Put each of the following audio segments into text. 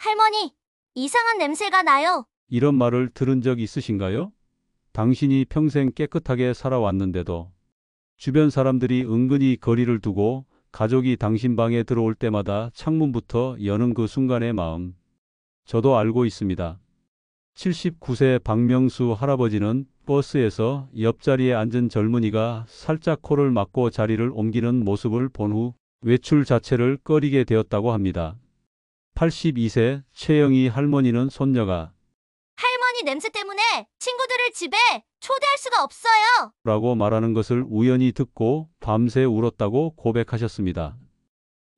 할머니, 이상한 냄새가 나요. 이런 말을 들은 적 있으신가요? 당신이 평생 깨끗하게 살아왔는데도 주변 사람들이 은근히 거리를 두고 가족이 당신 방에 들어올 때마다 창문부터 여는 그 순간의 마음. 저도 알고 있습니다. 79세 박명수 할아버지는 버스에서 옆자리에 앉은 젊은이가 살짝 코를 막고 자리를 옮기는 모습을 본 후 외출 자체를 꺼리게 되었다고 합니다. 82세 최영희 할머니는 손녀가 할머니 냄새 때문에 친구들을 집에 초대할 수가 없어요. 라고 말하는 것을 우연히 듣고 밤새 울었다고 고백하셨습니다.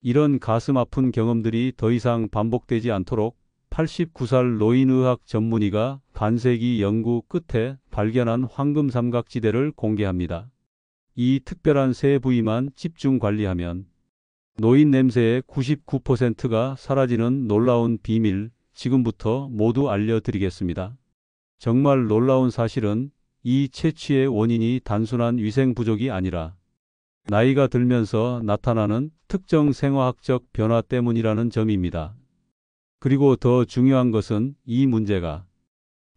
이런 가슴 아픈 경험들이 더 이상 반복되지 않도록 89살 노인의학 전문의가 반세기 연구 끝에 발견한 황금 삼각지대를 공개합니다. 이 특별한 세 부위만 집중 관리하면 노인 냄새의 99%가 사라지는 놀라운 비밀, 지금부터 모두 알려드리겠습니다. 정말 놀라운 사실은 이 채취의 원인이 단순한 위생 부족이 아니라 나이가 들면서 나타나는 특정 생화학적 변화 때문이라는 점입니다. 그리고 더 중요한 것은 이 문제가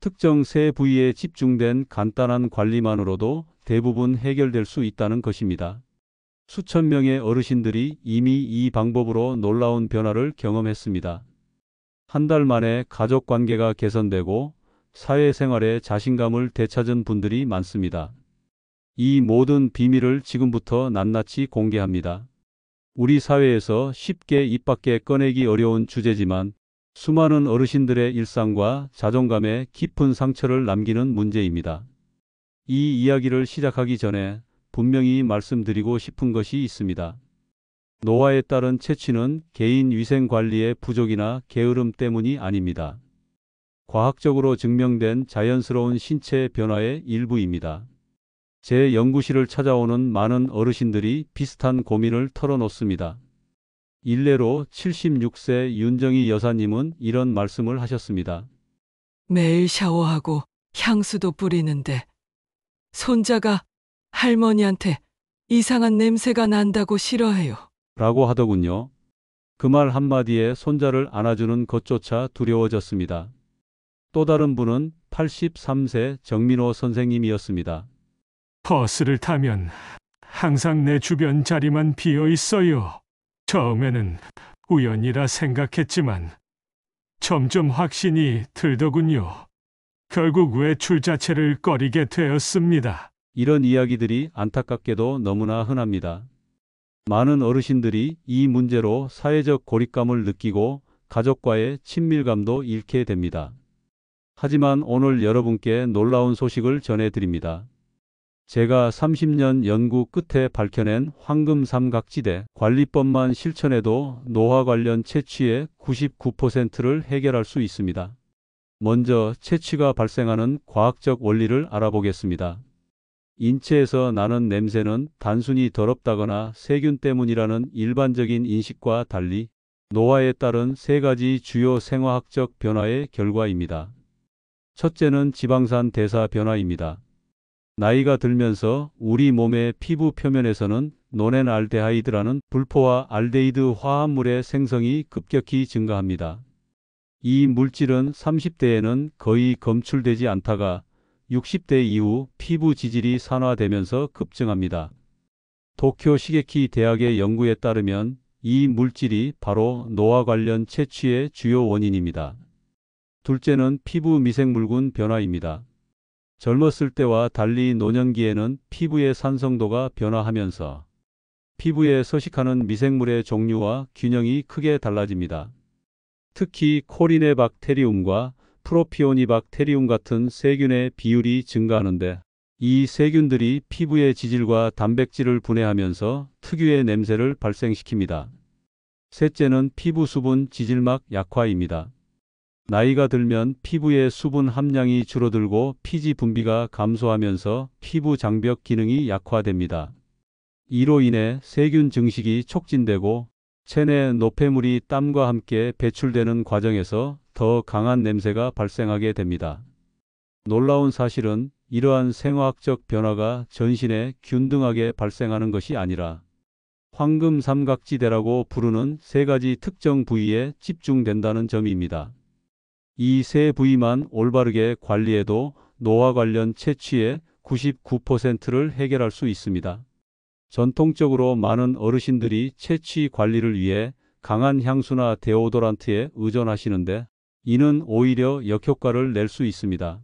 특정 세 부위에 집중된 간단한 관리만으로도 대부분 해결될 수 있다는 것입니다. 수천 명의 어르신들이 이미 이 방법으로 놀라운 변화를 경험했습니다. 한 달 만에 가족 관계가 개선되고 사회생활에 자신감을 되찾은 분들이 많습니다. 이 모든 비밀을 지금부터 낱낱이 공개합니다. 우리 사회에서 쉽게 입 밖에 꺼내기 어려운 주제지만 수많은 어르신들의 일상과 자존감에 깊은 상처를 남기는 문제입니다. 이 이야기를 시작하기 전에 분명히 말씀드리고 싶은 것이 있습니다. 노화에 따른 채취는 개인 위생 관리의 부족이나 게으름 때문이 아닙니다. 과학적으로 증명된 자연스러운 신체 변화의 일부입니다. 제 연구실을 찾아오는 많은 어르신들이 비슷한 고민을 털어놓습니다. 일례로 76세 윤정희 여사님은 이런 말씀을 하셨습니다. 매일 샤워하고 향수도 뿌리는데 손자가 할머니한테 이상한 냄새가 난다고 싫어해요. 라고 하더군요. 그 말 한마디에 손자를 안아주는 것조차 두려워졌습니다. 또 다른 분은 83세 정민호 선생님이었습니다. 버스를 타면 항상 내 주변 자리만 비어 있어요. 처음에는 우연이라 생각했지만 점점 확신이 들더군요. 결국 외출 자체를 꺼리게 되었습니다. 이런 이야기들이 안타깝게도 너무나 흔합니다. 많은 어르신들이 이 문제로 사회적 고립감을 느끼고 가족과의 친밀감도 잃게 됩니다. 하지만 오늘 여러분께 놀라운 소식을 전해드립니다. 제가 30년 연구 끝에 밝혀낸 황금 삼각지대 관리법만 실천해도 노화 관련 채취의 99%를 해결할 수 있습니다. 먼저 채취가 발생하는 과학적 원리를 알아보겠습니다. 인체에서 나는 냄새는 단순히 더럽다거나 세균 때문이라는 일반적인 인식과 달리 노화에 따른 세 가지 주요 생화학적 변화의 결과입니다. 첫째는 지방산 대사 변화입니다. 나이가 들면서 우리 몸의 피부 표면에서는 노넨알데하이드라는 불포화 알데히드 화합물의 생성이 급격히 증가합니다. 이 물질은 30대에는 거의 검출되지 않다가 60대 이후 피부 지질이 산화되면서 급증합니다. 도쿄 시게키 대학의 연구에 따르면 이 물질이 바로 노화 관련 채취의 주요 원인입니다. 둘째는 피부 미생물군 변화입니다. 젊었을 때와 달리 노년기에는 피부의 산성도가 변화하면서 피부에 서식하는 미생물의 종류와 균형이 크게 달라집니다. 특히 코리네박테리움과 프로피오니박테리움 같은 세균의 비율이 증가하는데 이 세균들이 피부의 지질과 단백질을 분해하면서 특유의 냄새를 발생시킵니다. 셋째는 피부 수분 지질막 약화입니다. 나이가 들면 피부의 수분 함량이 줄어들고 피지 분비가 감소하면서 피부 장벽 기능이 약화됩니다. 이로 인해 세균 증식이 촉진되고 체내 노폐물이 땀과 함께 배출되는 과정에서 더 강한 냄새가 발생하게 됩니다. 놀라운 사실은 이러한 생화학적 변화가 전신에 균등하게 발생하는 것이 아니라 황금 삼각지대라고 부르는 세 가지 특정 부위에 집중된다는 점입니다. 이 세 부위만 올바르게 관리해도 노화 관련 채취의 99%를 해결할 수 있습니다. 전통적으로 많은 어르신들이 채취 관리를 위해 강한 향수나 데오도란트에 의존하시는데 이는 오히려 역효과를 낼 수 있습니다.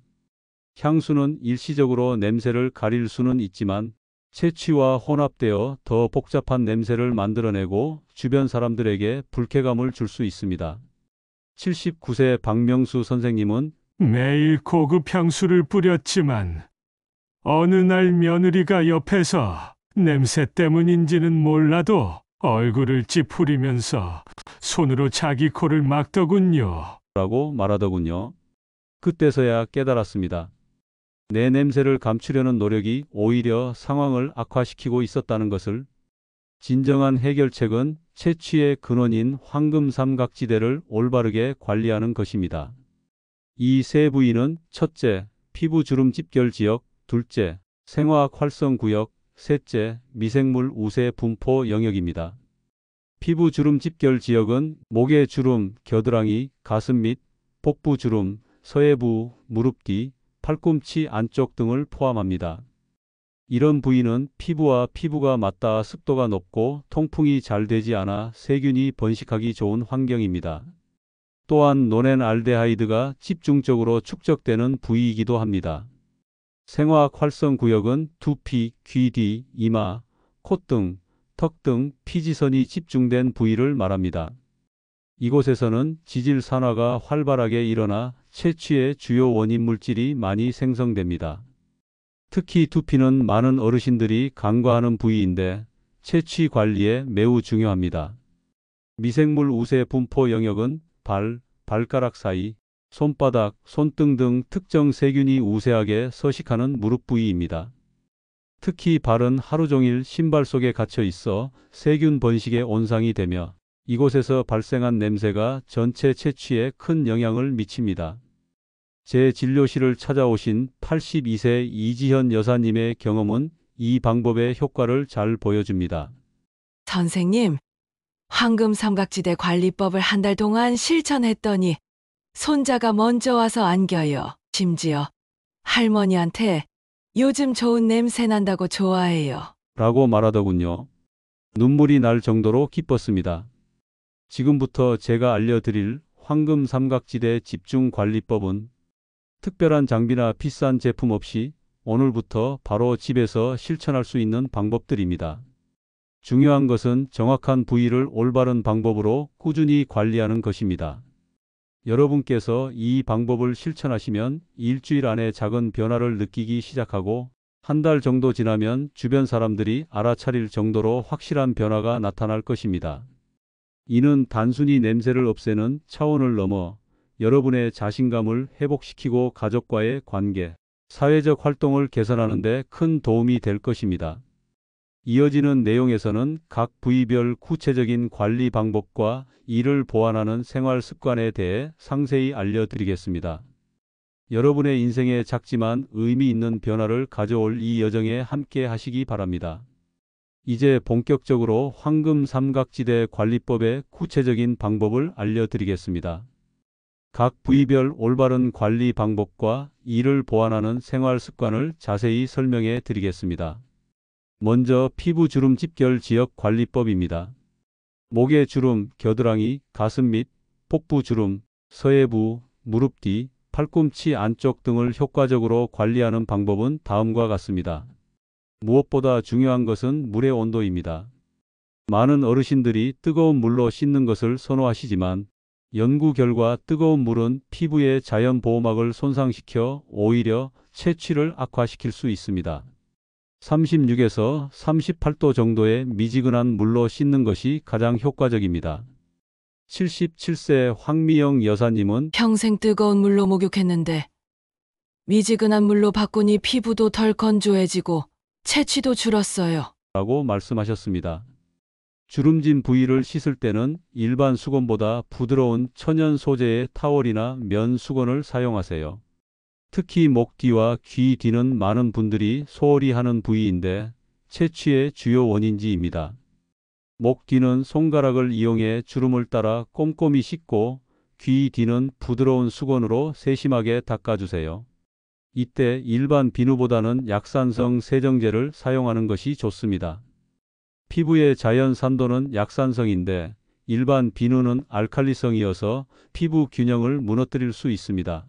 향수는 일시적으로 냄새를 가릴 수는 있지만 채취와 혼합되어 더 복잡한 냄새를 만들어내고 주변 사람들에게 불쾌감을 줄 수 있습니다. 79세 박명수 선생님은 매일 고급 향수를 뿌렸지만 어느 날 며느리가 옆에서 냄새 때문인지는 몰라도 얼굴을 찌푸리면서 손으로 자기 코를 막더군요. 라고 말하더군요. 그때서야 깨달았습니다. 내 냄새를 감추려는 노력이 오히려 상황을 악화시키고 있었다는 것을. 진정한 해결책은 채취의 근원인 황금 삼각지대를 올바르게 관리하는 것입니다. 이 세 부위는 첫째, 피부 주름 집결 지역, 둘째, 생화학 활성 구역, 셋째, 미생물 우세 분포 영역입니다. 피부 주름 집결 지역은 목의 주름, 겨드랑이, 가슴 및 복부 주름, 서해부, 무릎 뒤, 팔꿈치 안쪽 등을 포함합니다. 이런 부위는 피부와 피부가 맞닿아 습도가 높고 통풍이 잘 되지 않아 세균이 번식하기 좋은 환경입니다. 또한 노넨알데하이드가 집중적으로 축적되는 부위이기도 합니다. 생화학 활성 구역은 두피, 귀 뒤, 이마, 콧등, 턱 등 피지선이 집중된 부위를 말합니다. 이곳에서는 지질산화가 활발하게 일어나 채취의 주요 원인 물질이 많이 생성됩니다. 특히 두피는 많은 어르신들이 간과하는 부위인데 채취 관리에 매우 중요합니다. 미생물 우세 분포 영역은 발, 발가락 사이, 손바닥, 손등 등 특정 세균이 우세하게 서식하는 무릎 부위입니다. 특히 발은 하루 종일 신발 속에 갇혀 있어 세균 번식에 온상이 되며 이곳에서 발생한 냄새가 전체 채취에 큰 영향을 미칩니다. 제 진료실을 찾아오신 82세 이지현 여사님의 경험은 이 방법의 효과를 잘 보여줍니다. 선생님, 황금 삼각지대 관리법을 한 달 동안 실천했더니 손자가 먼저 와서 안겨요. 심지어 할머니한테 요즘 좋은 냄새 난다고 좋아해요. 라고 말하더군요. 눈물이 날 정도로 기뻤습니다. 지금부터 제가 알려드릴 황금 삼각지대 집중 관리법은 특별한 장비나 비싼 제품 없이 오늘부터 바로 집에서 실천할 수 있는 방법들입니다. 중요한 것은 정확한 부위를 올바른 방법으로 꾸준히 관리하는 것입니다. 여러분께서 이 방법을 실천하시면 일주일 안에 작은 변화를 느끼기 시작하고 한 달 정도 지나면 주변 사람들이 알아차릴 정도로 확실한 변화가 나타날 것입니다. 이는 단순히 냄새를 없애는 차원을 넘어 여러분의 자신감을 회복시키고 가족과의 관계, 사회적 활동을 개선하는 데 큰 도움이 될 것입니다. 이어지는 내용에서는 각 부위별 구체적인 관리 방법과 이를 보완하는 생활 습관에 대해 상세히 알려드리겠습니다. 여러분의 인생에 작지만 의미 있는 변화를 가져올 이 여정에 함께 하시기 바랍니다. 이제 본격적으로 황금 삼각지대 관리법의 구체적인 방법을 알려드리겠습니다. 각 부위별 올바른 관리 방법과 이를 보완하는 생활 습관을 자세히 설명해 드리겠습니다. 먼저 피부 주름 집결 지역 관리법입니다. 목의 주름, 겨드랑이, 가슴 및 복부 주름, 서해부, 무릎 뒤, 팔꿈치 안쪽 등을 효과적으로 관리하는 방법은 다음과 같습니다. 무엇보다 중요한 것은 물의 온도입니다. 많은 어르신들이 뜨거운 물로 씻는 것을 선호하시지만 연구 결과 뜨거운 물은 피부의 자연 보호막을 손상시켜 오히려 채취를 악화시킬 수 있습니다. 36에서 38도 정도의 미지근한 물로 씻는 것이 가장 효과적입니다. 77세 황미영 여사님은 평생 뜨거운 물로 목욕했는데 미지근한 물로 바꾸니 피부도 덜 건조해지고 채취도 줄었어요. 라고 말씀하셨습니다. 주름진 부위를 씻을 때는 일반 수건보다 부드러운 천연 소재의 타월이나 면 수건을 사용하세요. 특히 목 뒤와 귀 뒤는 많은 분들이 소홀히 하는 부위인데 채취의 주요 원인지입니다. 목 뒤는 손가락을 이용해 주름을 따라 꼼꼼히 씻고 귀 뒤는 부드러운 수건으로 세심하게 닦아주세요. 이때 일반 비누보다는 약산성 세정제를 사용하는 것이 좋습니다. 피부의 자연 산도는 약산성인데 일반 비누는 알칼리성이어서 피부 균형을 무너뜨릴 수 있습니다.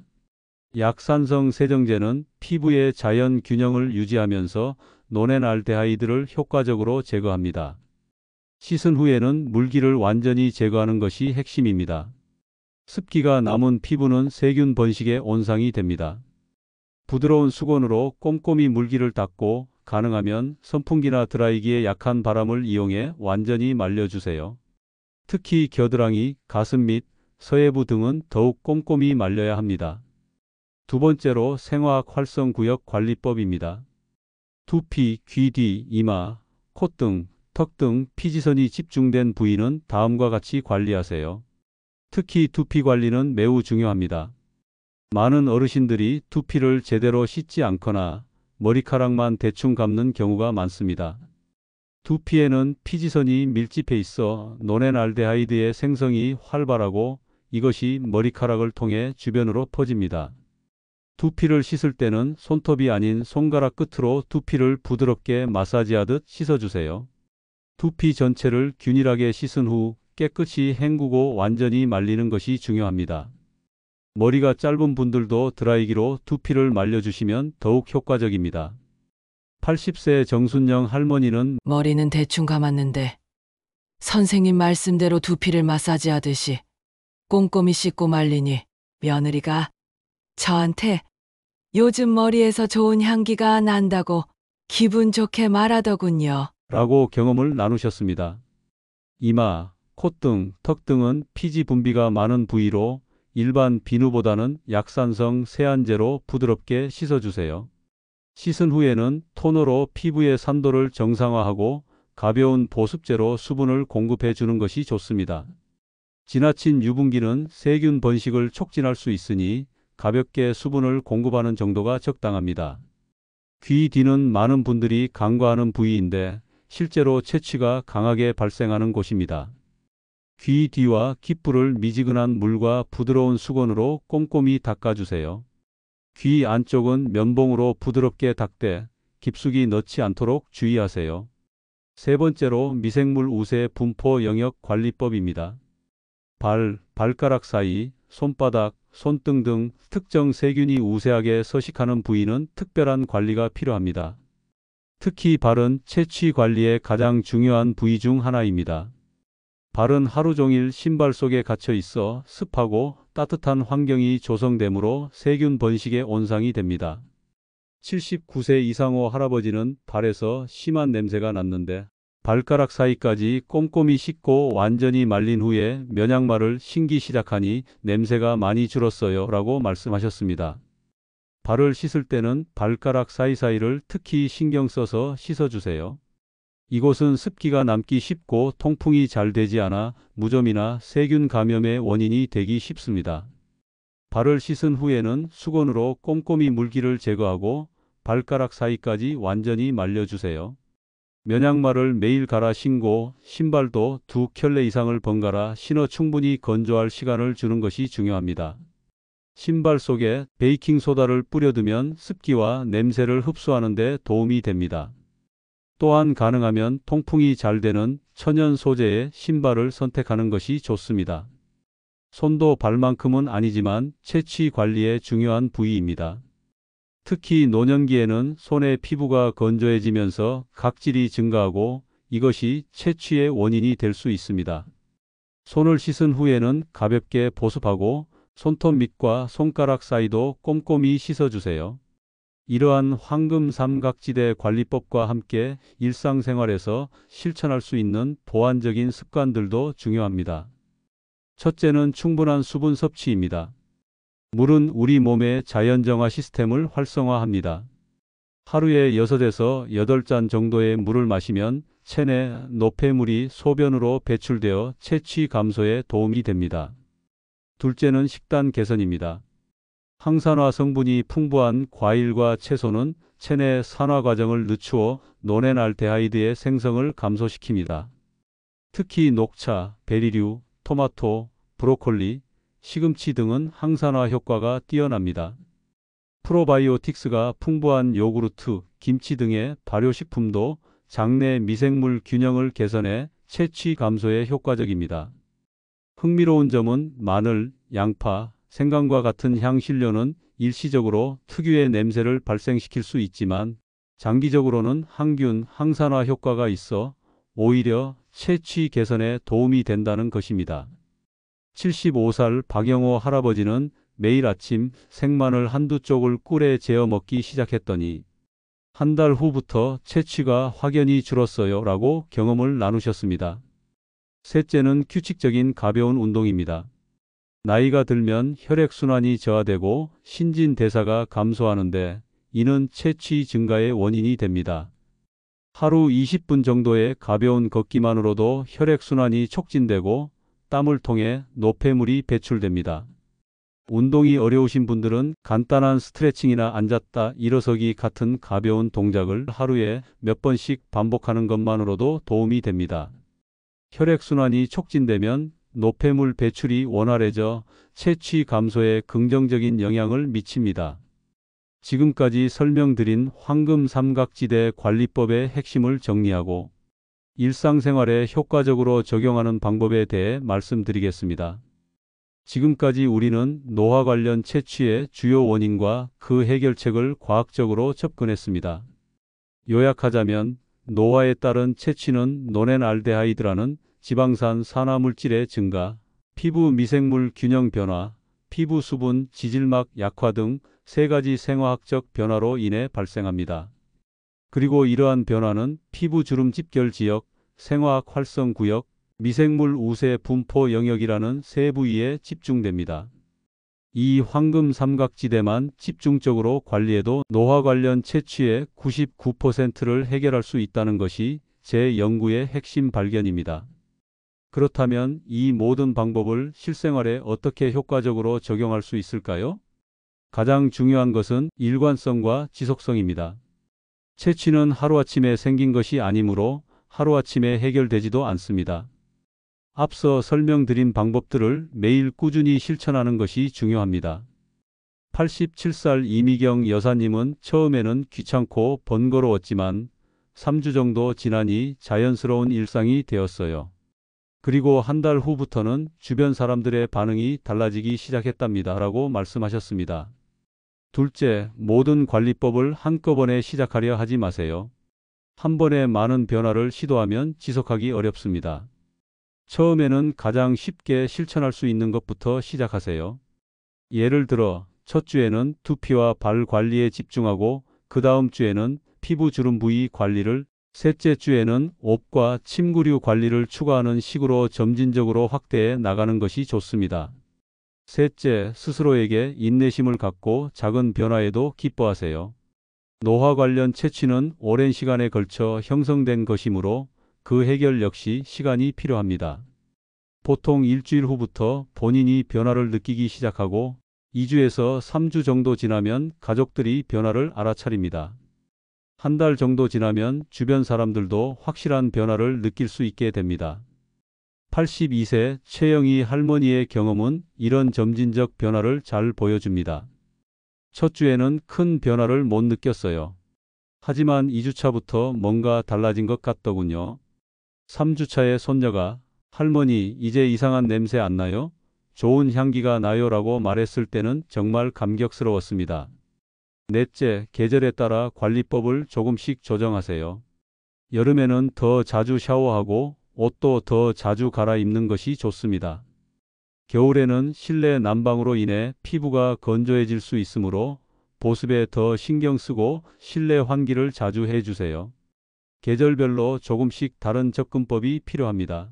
약산성 세정제는 피부의 자연 균형을 유지하면서 노넨알데하이드를 효과적으로 제거합니다. 씻은 후에는 물기를 완전히 제거하는 것이 핵심입니다. 습기가 남은 피부는 세균 번식의 온상이 됩니다. 부드러운 수건으로 꼼꼼히 물기를 닦고 가능하면 선풍기나 드라이기에 약한 바람을 이용해 완전히 말려주세요. 특히 겨드랑이, 가슴 및 서해부 등은 더욱 꼼꼼히 말려야 합니다. 두 번째로 생화학 활성구역 관리법입니다. 두피, 귀 뒤, 이마, 콧등, 턱 등 피지선이 집중된 부위는 다음과 같이 관리하세요. 특히 두피 관리는 매우 중요합니다. 많은 어르신들이 두피를 제대로 씻지 않거나 머리카락만 대충 감는 경우가 많습니다. 두피에는 피지선이 밀집해 있어 노넨알데하이드의 생성이 활발하고 이것이 머리카락을 통해 주변으로 퍼집니다. 두피를 씻을 때는 손톱이 아닌 손가락 끝으로 두피를 부드럽게 마사지하듯 씻어주세요. 두피 전체를 균일하게 씻은 후 깨끗이 헹구고 완전히 말리는 것이 중요합니다. 머리가 짧은 분들도 드라이기로 두피를 말려주시면 더욱 효과적입니다. 80세 정순영 할머니는 머리는 대충 감았는데 선생님 말씀대로 두피를 마사지하듯이 꼼꼼히 씻고 말리니 며느리가 저한테 요즘 머리에서 좋은 향기가 난다고 기분 좋게 말하더군요. 라고 경험을 나누셨습니다. 이마, 콧등, 턱 등은 피지 분비가 많은 부위로 일반 비누보다는 약산성 세안제로 부드럽게 씻어주세요. 씻은 후에는 토너로 피부의 산도를 정상화하고 가벼운 보습제로 수분을 공급해 주는 것이 좋습니다. 지나친 유분기는 세균 번식을 촉진할 수 있으니 가볍게 수분을 공급하는 정도가 적당합니다. 귀 뒤는 많은 분들이 간과하는 부위인데 실제로 채취가 강하게 발생하는 곳입니다. 귀 뒤와 귓불을 미지근한 물과 부드러운 수건으로 꼼꼼히 닦아주세요. 귀 안쪽은 면봉으로 부드럽게 닦되 깊숙이 넣지 않도록 주의하세요. 세 번째로 미생물 우세 분포 영역 관리법입니다. 발가락 사이, 손바닥, 손등 등 특정 세균이 우세하게 서식하는 부위는 특별한 관리가 필요합니다. 특히 발은 채취 관리의 가장 중요한 부위 중 하나입니다. 발은 하루 종일 신발 속에 갇혀 있어 습하고 따뜻한 환경이 조성되므로 세균 번식의 온상이 됩니다. 79세 이상호 할아버지는 발에서 심한 냄새가 났는데 발가락 사이까지 꼼꼼히 씻고 완전히 말린 후에 면약말을 신기 시작하니 냄새가 많이 줄었어요 라고 말씀하셨습니다. 발을 씻을 때는 발가락 사이사이를 특히 신경 써서 씻어주세요. 이곳은 습기가 남기 쉽고 통풍이 잘 되지 않아 무좀이나 세균 감염의 원인이 되기 쉽습니다. 발을 씻은 후에는 수건으로 꼼꼼히 물기를 제거하고 발가락 사이까지 완전히 말려주세요. 면약말을 매일 갈아 신고 신발도 2켤레 이상을 번갈아 신어 충분히 건조할 시간을 주는 것이 중요합니다. 신발 속에 베이킹소다를 뿌려두면 습기와 냄새를 흡수하는 데 도움이 됩니다. 또한 가능하면 통풍이 잘 되는 천연 소재의 신발을 선택하는 것이 좋습니다. 손도 발만큼은 아니지만 채취 관리의 중요한 부위입니다. 특히 노년기에는 손의 피부가 건조해지면서 각질이 증가하고 이것이 채취의 원인이 될 수 있습니다. 손을 씻은 후에는 가볍게 보습하고 손톱 밑과 손가락 사이도 꼼꼼히 씻어주세요. 이러한 황금 삼각지대 관리법과 함께 일상생활에서 실천할 수 있는 보완적인 습관들도 중요합니다. 첫째는 충분한 수분 섭취입니다. 물은 우리 몸의 자연정화 시스템을 활성화합니다. 하루에 6에서 8잔 정도의 물을 마시면 체내 노폐물이 소변으로 배출되어 채취 감소에 도움이 됩니다. 둘째는 식단 개선입니다. 항산화 성분이 풍부한 과일과 채소는 체내 산화 과정을 늦추어 노넨알데하이드의 생성을 감소시킵니다. 특히 녹차, 베리류, 토마토, 브로콜리, 시금치 등은 항산화 효과가 뛰어납니다. 프로바이오틱스가 풍부한 요구르트, 김치 등의 발효식품도 장내 미생물 균형을 개선해 채취 감소에 효과적입니다. 흥미로운 점은 마늘, 양파, 생강과 같은 향신료는 일시적으로 특유의 냄새를 발생시킬 수 있지만 장기적으로는 항균, 항산화 효과가 있어 오히려 채취 개선에 도움이 된다는 것입니다. 75살 박영호 할아버지는 매일 아침 생마늘 한두 쪽을 꿀에 재어 먹기 시작했더니 한 달 후부터 채취가 확연히 줄었어요 라고 경험을 나누셨습니다. 셋째는 규칙적인 가벼운 운동입니다. 나이가 들면 혈액순환이 저하되고 신진대사가 감소하는데 이는 채취 증가의 원인이 됩니다. 하루 20분 정도의 가벼운 걷기만으로도 혈액순환이 촉진되고 땀을 통해 노폐물이 배출됩니다. 운동이 어려우신 분들은 간단한 스트레칭이나 앉았다 일어서기 같은 가벼운 동작을 하루에 몇 번씩 반복하는 것만으로도 도움이 됩니다. 혈액순환이 촉진되면 노폐물 배출이 원활해져 채취 감소에 긍정적인 영향을 미칩니다. 지금까지 설명드린 황금 삼각지대 관리법의 핵심을 정리하고 일상생활에 효과적으로 적용하는 방법에 대해 말씀드리겠습니다. 지금까지 우리는 노화 관련 채취의 주요 원인과 그 해결책을 과학적으로 접근했습니다. 요약하자면 노화에 따른 채취는 노넨알데하이드라는 지방산 산화물질의 증가, 피부 미생물 균형 변화, 피부 수분, 지질막 약화 등 세 가지 생화학적 변화로 인해 발생합니다. 그리고 이러한 변화는 피부 주름 집결 지역, 생화학 활성 구역, 미생물 우세 분포 영역이라는 세 부위에 집중됩니다. 이 황금 삼각지대만 집중적으로 관리해도 노화 관련 채취의 99%를 해결할 수 있다는 것이 제 연구의 핵심 발견입니다. 그렇다면 이 모든 방법을 실생활에 어떻게 효과적으로 적용할 수 있을까요? 가장 중요한 것은 일관성과 지속성입니다. 채취는 하루아침에 생긴 것이 아니므로 하루아침에 해결되지도 않습니다. 앞서 설명드린 방법들을 매일 꾸준히 실천하는 것이 중요합니다. 87살 이미경 여사님은 처음에는 귀찮고 번거로웠지만 3주 정도 지나니 자연스러운 일상이 되었어요. 그리고 한 달 후부터는 주변 사람들의 반응이 달라지기 시작했답니다. 라고 말씀하셨습니다. 둘째, 모든 관리법을 한꺼번에 시작하려 하지 마세요. 한 번에 많은 변화를 시도하면 지속하기 어렵습니다. 처음에는 가장 쉽게 실천할 수 있는 것부터 시작하세요. 예를 들어 첫 주에는 두피와 발 관리에 집중하고 그 다음 주에는 피부 주름 부위 관리를, 셋째 주에는 옷과 침구류 관리를 추가하는 식으로 점진적으로 확대해 나가는 것이 좋습니다. 셋째, 스스로에게 인내심을 갖고 작은 변화에도 기뻐하세요. 노화 관련 채취는 오랜 시간에 걸쳐 형성된 것이므로 그 해결 역시 시간이 필요합니다. 보통 일주일 후부터 본인이 변화를 느끼기 시작하고 2주에서 3주 정도 지나면 가족들이 변화를 알아차립니다. 한 달 정도 지나면 주변 사람들도 확실한 변화를 느낄 수 있게 됩니다. 82세 최영희 할머니의 경험은 이런 점진적 변화를 잘 보여줍니다. 첫 주에는 큰 변화를 못 느꼈어요. 하지만 2주차부터 뭔가 달라진 것 같더군요. 3주차에 손녀가 할머니 이제 이상한 냄새 안 나요? 좋은 향기가 나요 라고 말했을 때는 정말 감격스러웠습니다. 넷째, 계절에 따라 관리법을 조금씩 조정하세요. 여름에는 더 자주 샤워하고 옷도 더 자주 갈아입는 것이 좋습니다. 겨울에는 실내 난방으로 인해 피부가 건조해질 수 있으므로 보습에 더 신경 쓰고 실내 환기를 자주 해주세요. 계절별로 조금씩 다른 접근법이 필요합니다.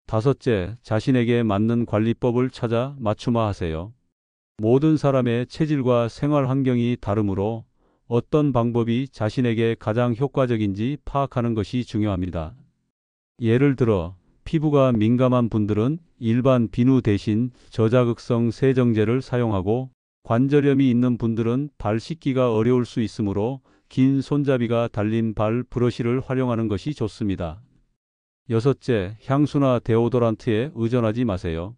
다섯째, 자신에게 맞는 관리법을 찾아 맞춤화하세요. 모든 사람의 체질과 생활 환경이 다르므로 어떤 방법이 자신에게 가장 효과적인지 파악하는 것이 중요합니다. 예를 들어 피부가 민감한 분들은 일반 비누 대신 저자극성 세정제를 사용하고 관절염이 있는 분들은 발 씻기가 어려울 수 있으므로 긴 손잡이가 달린 발 브러쉬를 활용하는 것이 좋습니다. 여섯째, 향수나 데오도란트에 의존하지 마세요.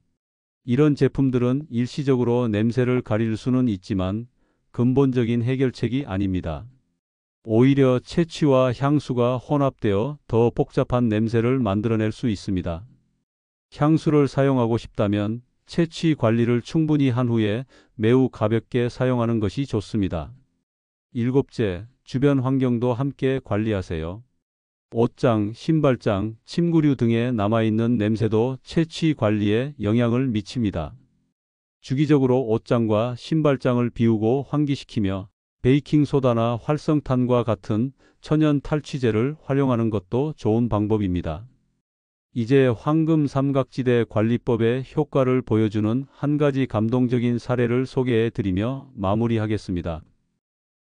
이런 제품들은 일시적으로 냄새를 가릴 수는 있지만 근본적인 해결책이 아닙니다. 오히려 채취와 향수가 혼합되어 더 복잡한 냄새를 만들어낼 수 있습니다. 향수를 사용하고 싶다면 채취 관리를 충분히 한 후에 매우 가볍게 사용하는 것이 좋습니다. 일곱째, 주변 환경도 함께 관리하세요. 옷장, 신발장, 침구류 등에 남아있는 냄새도 채취 관리에 영향을 미칩니다. 주기적으로 옷장과 신발장을 비우고 환기시키며 베이킹소다나 활성탄과 같은 천연 탈취제를 활용하는 것도 좋은 방법입니다. 이제 황금 삼각지대 관리법의 효과를 보여주는 한 가지 감동적인 사례를 소개해 드리며 마무리하겠습니다.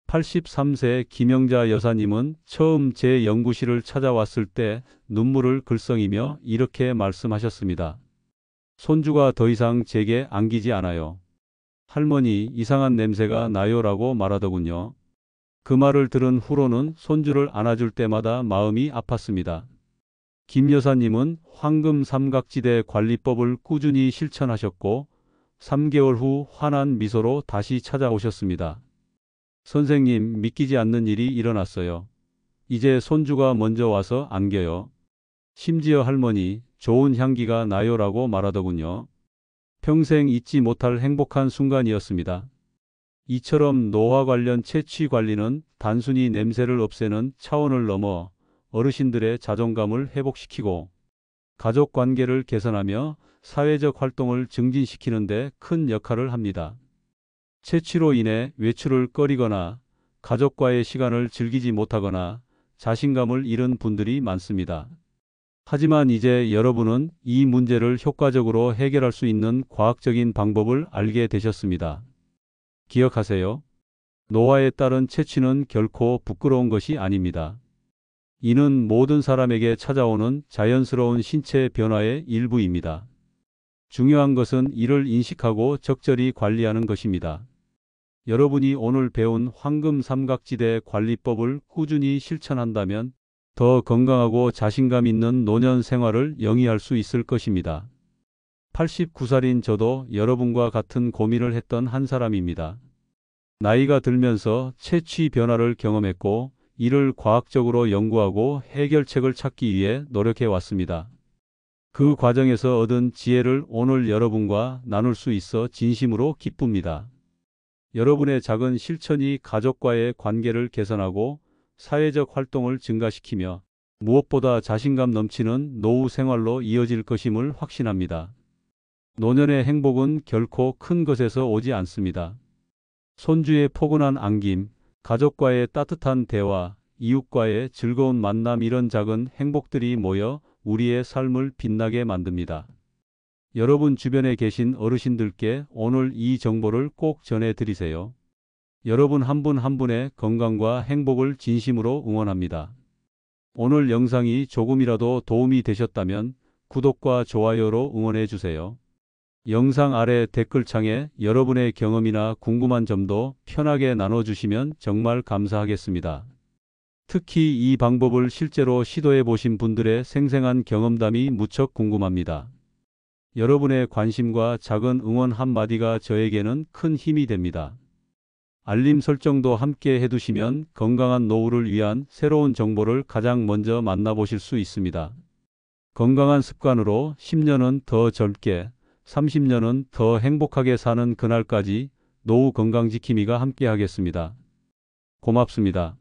83세 김영자 여사님은 처음 제 연구실을 찾아왔을 때 눈물을 글썽이며 이렇게 말씀하셨습니다. 손주가 더 이상 제게 안기지 않아요. 할머니, 이상한 냄새가 나요라고 말하더군요. 그 말을 들은 후로는 손주를 안아줄 때마다 마음이 아팠습니다. 김 여사님은 황금 삼각지대 관리법을 꾸준히 실천하셨고 3개월 후 환한 미소로 다시 찾아오셨습니다. 선생님, 믿기지 않는 일이 일어났어요. 이제 손주가 먼저 와서 안겨요. 심지어 할머니, 좋은 향기가 나요라고 말하더군요. 평생 잊지 못할 행복한 순간이었습니다. 이처럼 노화 관련 채취 관리는 단순히 냄새를 없애는 차원을 넘어 어르신들의 자존감을 회복시키고 가족 관계를 개선하며 사회적 활동을 증진시키는 데 큰 역할을 합니다. 채취로 인해 외출을 꺼리거나 가족과의 시간을 즐기지 못하거나 자신감을 잃은 분들이 많습니다. 하지만 이제 여러분은 이 문제를 효과적으로 해결할 수 있는 과학적인 방법을 알게 되셨습니다. 기억하세요. 노화에 따른 채취는 결코 부끄러운 것이 아닙니다. 이는 모든 사람에게 찾아오는 자연스러운 신체 변화의 일부입니다. 중요한 것은 이를 인식하고 적절히 관리하는 것입니다. 여러분이 오늘 배운 황금 삼각지대 관리법을 꾸준히 실천한다면 더 건강하고 자신감 있는 노년 생활을 영위할 수 있을 것입니다. 89살인 저도 여러분과 같은 고민을 했던 한 사람입니다. 나이가 들면서 채취 변화를 경험했고 이를 과학적으로 연구하고 해결책을 찾기 위해 노력해 왔습니다. 그 과정에서 얻은 지혜를 오늘 여러분과 나눌 수 있어 진심으로 기쁩니다. 여러분의 작은 실천이 가족과의 관계를 개선하고 사회적 활동을 증가시키며 무엇보다 자신감 넘치는 노후 생활로 이어질 것임을 확신합니다. 노년의 행복은 결코 큰 것에서 오지 않습니다. 손주의 포근한 안김, 가족과의 따뜻한 대화, 이웃과의 즐거운 만남, 이런 작은 행복들이 모여 우리의 삶을 빛나게 만듭니다. 여러분 주변에 계신 어르신들께 오늘 이 정보를 꼭 전해드리세요. 여러분 한 분 한 분의 건강과 행복을 진심으로 응원합니다. 오늘 영상이 조금이라도 도움이 되셨다면 구독과 좋아요로 응원해 주세요. 영상 아래 댓글창에 여러분의 경험이나 궁금한 점도 편하게 나눠주시면 정말 감사하겠습니다. 특히 이 방법을 실제로 시도해 보신 분들의 생생한 경험담이 무척 궁금합니다. 여러분의 관심과 작은 응원 한마디가 저에게는 큰 힘이 됩니다. 알림 설정도 함께 해두시면 건강한 노후를 위한 새로운 정보를 가장 먼저 만나보실 수 있습니다. 건강한 습관으로 10년은 더 젊게, 30년은 더 행복하게 사는 그날까지 노후 건강지킴이가 함께하겠습니다. 고맙습니다.